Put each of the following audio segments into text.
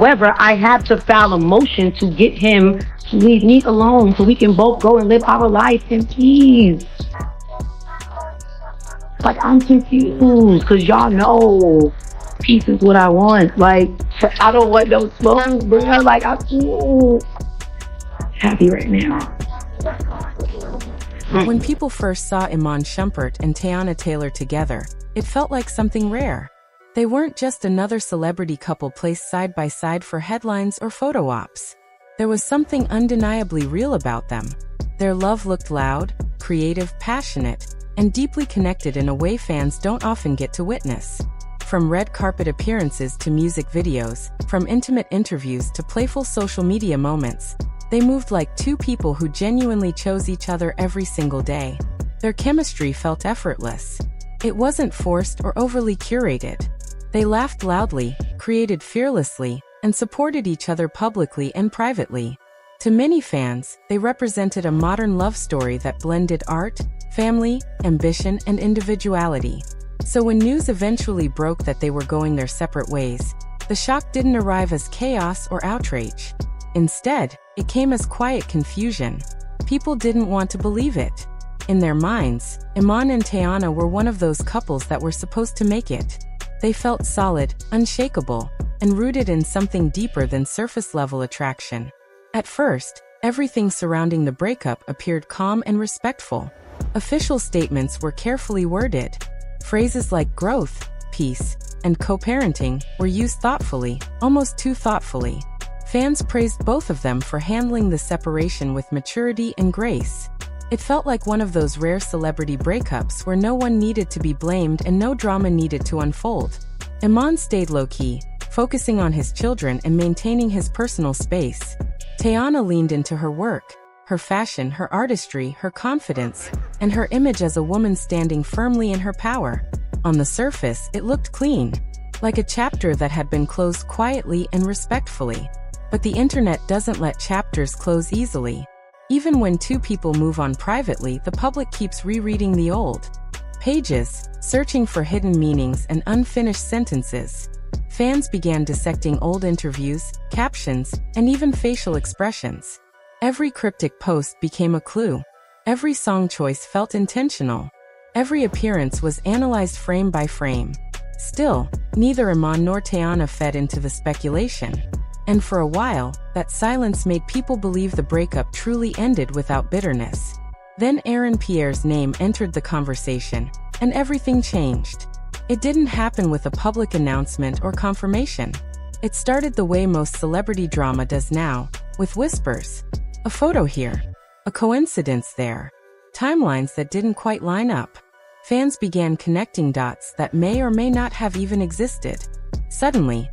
However, I had to file a motion to get him to leave me alone so we can both go and live our life in peace. Like, I'm confused because y'all know peace is what I want. Like, I don't want no smoke, bro. Like, I'm happy right now. When people first saw Iman Shumpert and Teyana Taylor together, it felt like something rare. They weren't just another celebrity couple placed side by side for headlines or photo ops. There was something undeniably real about them. Their love looked loud, creative, passionate, and deeply connected in a way fans don't often get to witness. From red carpet appearances to music videos, from intimate interviews to playful social media moments, they moved like two people who genuinely chose each other every single day. Their chemistry felt effortless. It wasn't forced or overly curated. They laughed loudly, created fearlessly, and supported each other publicly and privately. To many fans, they represented a modern love story that blended art, family, ambition, and individuality. So when news eventually broke that they were going their separate ways, the shock didn't arrive as chaos or outrage. Instead, it came as quiet confusion. People didn't want to believe it. In their minds, Iman and Teyana were one of those couples that were supposed to make it. They felt solid, unshakable, and rooted in something deeper than surface-level attraction. At first, everything surrounding the breakup appeared calm and respectful. Official statements were carefully worded. Phrases like growth, peace, and co-parenting were used thoughtfully, almost too thoughtfully. Fans praised both of them for handling the separation with maturity and grace. It felt like one of those rare celebrity breakups where no one needed to be blamed and no drama needed to unfold. Iman stayed low-key, focusing on his children and maintaining his personal space. Teyana leaned into her work, her fashion, her artistry, her confidence, and her image as a woman standing firmly in her power. On the surface, it looked clean, like a chapter that had been closed quietly and respectfully. But the internet doesn't let chapters close easily. Even when two people move on privately, the public keeps rereading the old pages, searching for hidden meanings and unfinished sentences. Fans began dissecting old interviews, captions, and even facial expressions. Every cryptic post became a clue. Every song choice felt intentional. Every appearance was analyzed frame by frame. Still, neither Iman nor Teyana fed into the speculation. And for a while, that silence made people believe the breakup truly ended without bitterness. Then Pierre's name entered the conversation, and everything changed. It didn't happen with a public announcement or confirmation. It started the way most celebrity drama does now, with whispers. A photo here. A coincidence there. Timelines that didn't quite line up. Fans began connecting dots that may or may not have even existed. Suddenly,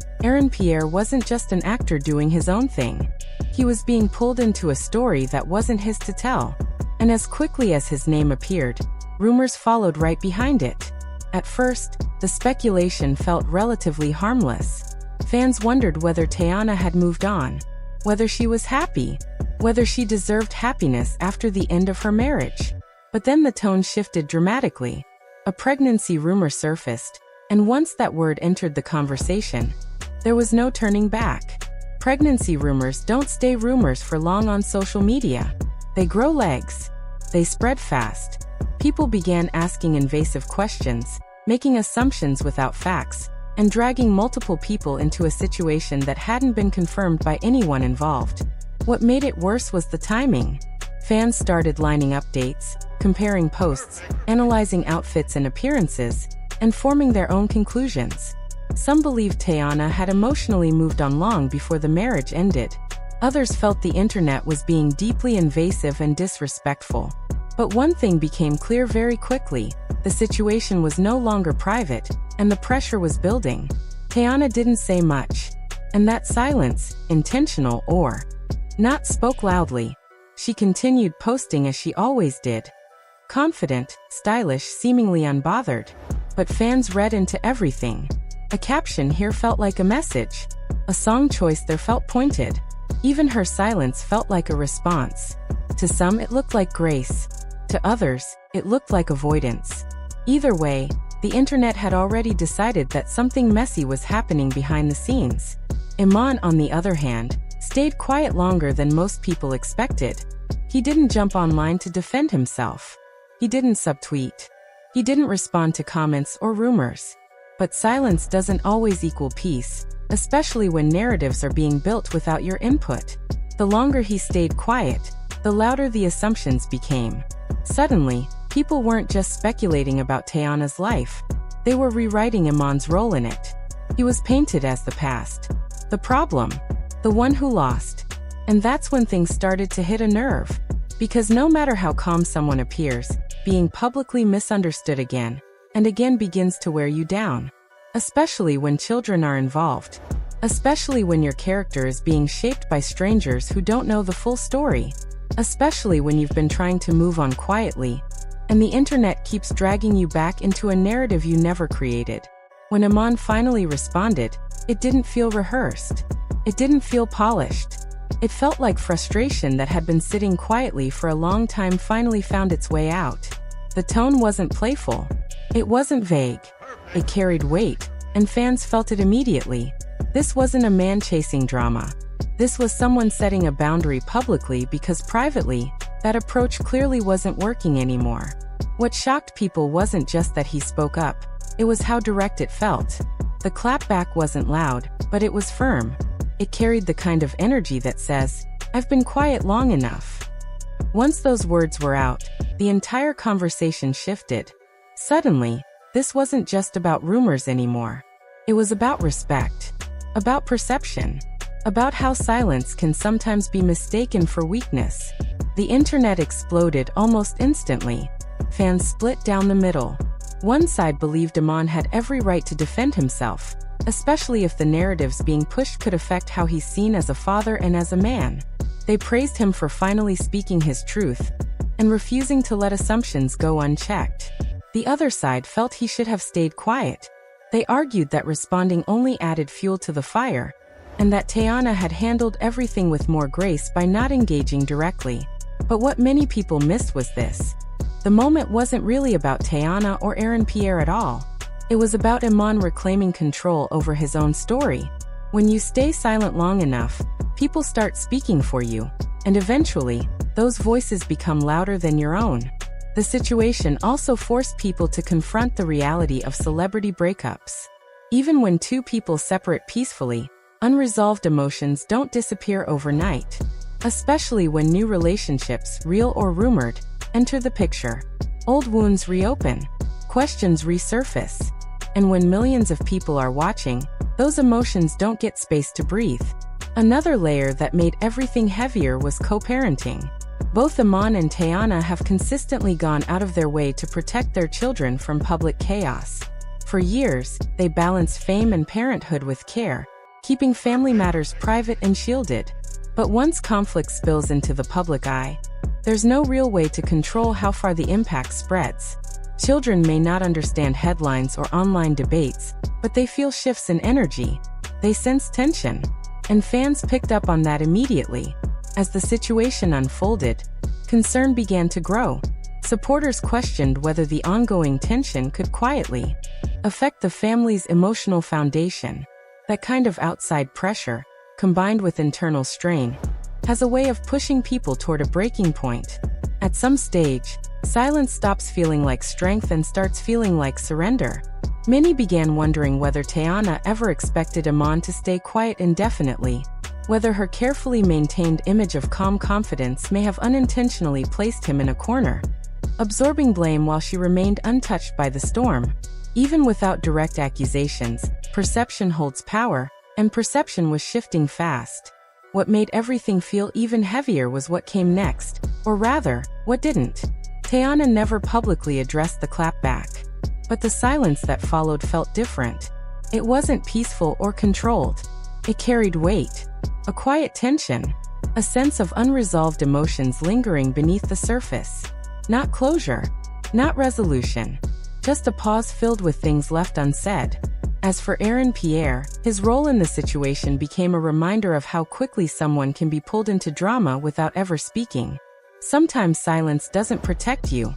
Pierre wasn't just an actor doing his own thing. He was being pulled into a story that wasn't his to tell. And as quickly as his name appeared, rumors followed right behind it. At first, the speculation felt relatively harmless. Fans wondered whether Teyana had moved on, whether she was happy, whether she deserved happiness after the end of her marriage. But then the tone shifted dramatically. A pregnancy rumor surfaced, and once that word entered the conversation, there was no turning back. Pregnancy rumors don't stay rumors for long on social media. They grow legs. They spread fast. People began asking invasive questions, making assumptions without facts, and dragging multiple people into a situation that hadn't been confirmed by anyone involved. What made it worse was the timing. Fans started lining up dates, comparing posts, analyzing outfits and appearances, and forming their own conclusions. Some believed Teyana had emotionally moved on long before the marriage ended. Others felt the internet was being deeply invasive and disrespectful. But one thing became clear very quickly: the situation was no longer private, and the pressure was building. Teyana didn't say much, and that silence, intentional or not, spoke loudly. She continued posting as she always did. Confident, stylish, seemingly unbothered. But fans read into everything. A caption here felt like a message. A song choice there felt pointed. Even her silence felt like a response. To some it looked like grace. To others, it looked like avoidance. Either way, the internet had already decided that something messy was happening behind the scenes. Iman, on the other hand, stayed quiet longer than most people expected. He didn't jump online to defend himself. He didn't subtweet. He didn't respond to comments or rumors. But silence doesn't always equal peace, especially when narratives are being built without your input. The longer he stayed quiet, the louder the assumptions became. Suddenly, people weren't just speculating about Teyana's life. They were rewriting Iman's role in it. He was painted as the past, the problem, the one who lost. And that's when things started to hit a nerve. Because no matter how calm someone appears, being publicly misunderstood again and again begins to wear you down. Especially when children are involved. Especially when your character is being shaped by strangers who don't know the full story. Especially when you've been trying to move on quietly, and the internet keeps dragging you back into a narrative you never created. When Iman finally responded, it didn't feel rehearsed. It didn't feel polished. It felt like frustration that had been sitting quietly for a long time finally found its way out. The tone wasn't playful. It wasn't vague. It carried weight, and fans felt it immediately. This wasn't a man-chasing drama. This was someone setting a boundary publicly because privately, that approach clearly wasn't working anymore. What shocked people wasn't just that he spoke up, it was how direct it felt. The clapback wasn't loud, but it was firm. It carried the kind of energy that says, "I've been quiet long enough." Once those words were out, the entire conversation shifted. Suddenly, this wasn't just about rumors anymore. It was about respect, about perception, about how silence can sometimes be mistaken for weakness. The internet exploded almost instantly. Fans split down the middle. One side believed Iman had every right to defend himself, especially if the narratives being pushed could affect how he's seen as a father and as a man. They praised him for finally speaking his truth and refusing to let assumptions go unchecked. The other side felt he should have stayed quiet. They argued that responding only added fuel to the fire, and that Teyana had handled everything with more grace by not engaging directly. But what many people missed was this. The moment wasn't really about Teyana or Pierre at all. It was about Iman reclaiming control over his own story. When you stay silent long enough, people start speaking for you, and eventually, those voices become louder than your own. The situation also forced people to confront the reality of celebrity breakups. Even when two people separate peacefully, unresolved emotions don't disappear overnight. Especially when new relationships, real or rumored, enter the picture. Old wounds reopen, questions resurface, and when millions of people are watching, those emotions don't get space to breathe. Another layer that made everything heavier was co-parenting. Both Iman and Teyana have consistently gone out of their way to protect their children from public chaos. For years, they balanced fame and parenthood with care, keeping family matters private and shielded. But once conflict spills into the public eye, there's no real way to control how far the impact spreads. Children may not understand headlines or online debates, but they feel shifts in energy. They sense tension. And fans picked up on that immediately. As the situation unfolded, concern began to grow. Supporters questioned whether the ongoing tension could quietly affect the family's emotional foundation. That kind of outside pressure, combined with internal strain, has a way of pushing people toward a breaking point. At some stage, silence stops feeling like strength and starts feeling like surrender. Many began wondering whether Teyana ever expected Iman to stay quiet indefinitely, whether her carefully maintained image of calm confidence may have unintentionally placed him in a corner, absorbing blame while she remained untouched by the storm. Even without direct accusations, perception holds power, and perception was shifting fast. What made everything feel even heavier was what came next, or rather, what didn't. Teyana never publicly addressed the clapback. But the silence that followed felt different. It wasn't peaceful or controlled. It carried weight, a quiet tension, a sense of unresolved emotions lingering beneath the surface. Not closure, not resolution, just a pause filled with things left unsaid. As for Pierre, his role in the situation became a reminder of how quickly someone can be pulled into drama without ever speaking. Sometimes silence doesn't protect you.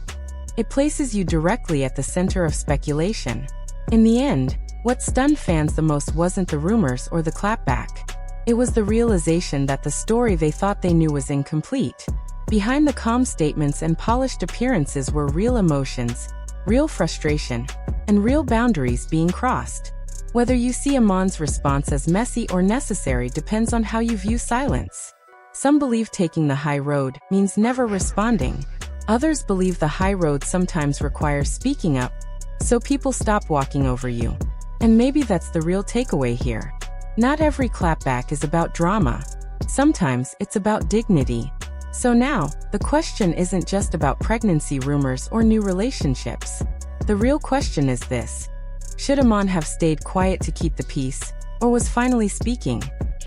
It places you directly at the center of speculation. In the end, what stunned fans the most wasn't the rumors or the clapback. It was the realization that the story they thought they knew was incomplete. Behind the calm statements and polished appearances were real emotions, real frustration, and real boundaries being crossed. Whether you see Iman's response as messy or necessary depends on how you view silence. Some believe taking the high road means never responding. Others believe the high road sometimes requires speaking up, so people stop walking over you. And maybe that's the real takeaway here. Not every clapback is about drama. Sometimes it's about dignity. So now, the question isn't just about pregnancy rumors or new relationships. The real question is this: should Iman have stayed quiet to keep the peace, or was finally speaking?